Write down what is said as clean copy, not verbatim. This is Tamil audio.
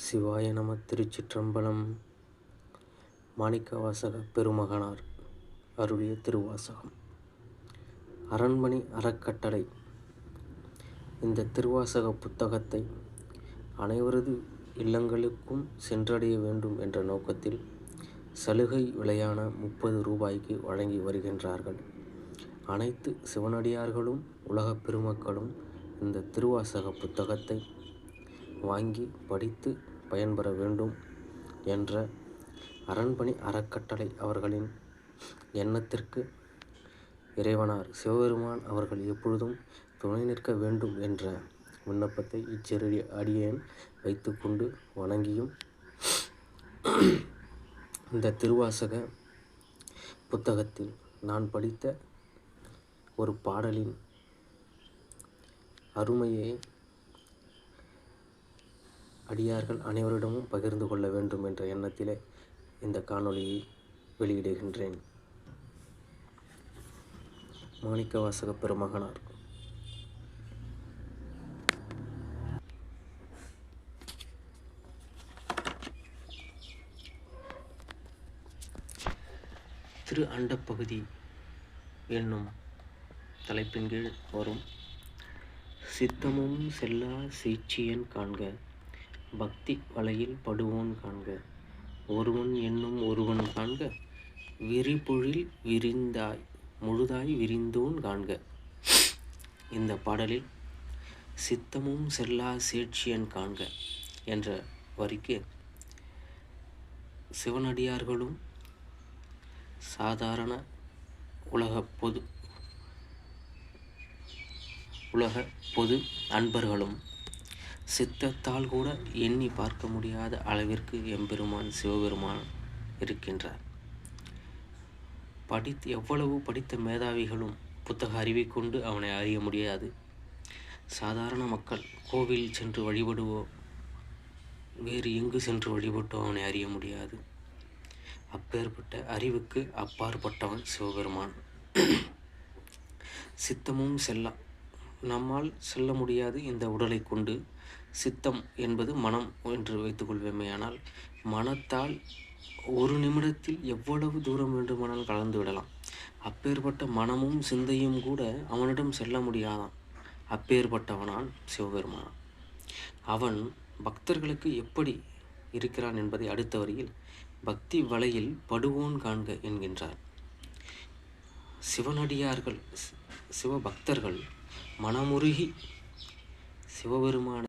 சிவாய நம. திருச்சிற்றம்பலம். மாணிக்கவாசக பெருமகனார் அருளிய திருவாசகம். அரண்மனை அறக்கட்டளை இந்த திருவாசக புத்தகத்தை அனைவரது இல்லங்களுக்கும் சென்றடைய வேண்டும் என்ற நோக்கத்தில் சலுகை விலையான 30 ரூபாய்க்கு வழங்கி வருகின்றார்கள். அனைத்து சிவனடியார்களும் உலகப் பெருமக்களும் இந்த திருவாசக புத்தகத்தை வாங்கி படித்து பயன்பெற வேண்டும் என்ற அரண்மனை அறக்கட்டளை அவர்களின் எண்ணத்திற்கு இறைவனார் சிவபெருமான் அவர்கள் எப்பொழுதும் துணை நிற்க வேண்டும் என்ற விண்ணப்பத்தை இச்சிறு அடியேன் வைத்துக்கொண்டு வணங்கியும், இந்த திருவாசக புத்தகத்தில் நான் படித்த ஒரு பாடலின் அருமையை அடியார்கள் அனைவரிடமும் பகிர்ந்து கொள்ள வேண்டும் என்ற எண்ணத்திலே இந்த காணொளியை வெளியிடுகின்றேன். மாணிக்கவாசக பெருமகனார். திரு அண்டப்பகுதி என்னும் தலைப்பின் கீழ் வரும் சித்தமும் செல்லா சீட்சியன் காண்க, பக்தி வலையில் படுவோன் காண்க, ஒருவன் என்னும் ஒருவன் காண்க, விரிபொழில் விரிந்தாய் முழுதாய் விரிந்தோன் காண்க. இந்த பாடலில் சித்தமும் செல்லா சேட்சியன் காண்க என்ற வரிக்கு சிவனடியார்களும் சாதாரண உலக பொது அன்பர்களும் சித்தத்தால் கூட எண்ணி பார்க்க முடியாத அளவிற்கு எம்பெருமான் சிவபெருமான் இருக்கின்றார். எவ்வளவு படித்த மேதாவிகளும் புத்தக அறிவை கொண்டு அவனை அறிய முடியாது. சாதாரண மக்கள் கோவில் சென்று வழிபடுவோ வேறு எங்கு சென்று வழிபட்டோ அவனை அறிய முடியாது. அப்பேற்பட்ட அறிவுக்கு அப்பாற்பட்டவன் சிவபெருமான். சித்தமும் செல்லா, நம்மால் செல்ல முடியாது இந்த உடலை கொண்டு. சித்தம் என்பது மனம் என்று வைத்துக்கொள்வேமையானால், மனத்தால் ஒரு நிமிடத்தில் எவ்வளவு தூரம் வேண்டுமானால் கலந்து விடலாம். அப்பேற்பட்ட மனமும் சிந்தையும் கூட அவனிடம் செல்ல முடியாதான். அப்பேற்பட்டவனான் சிவபெருமான். அவன் பக்தர்களுக்கு எப்படி இருக்கிறான் என்பதை அடுத்த வரியில் பக்தி வலையில் படுவோன் காண்க என்கின்றார். சிவனடியார்கள் சிவபக்தர்கள் மனமுருகி சிவபெருமான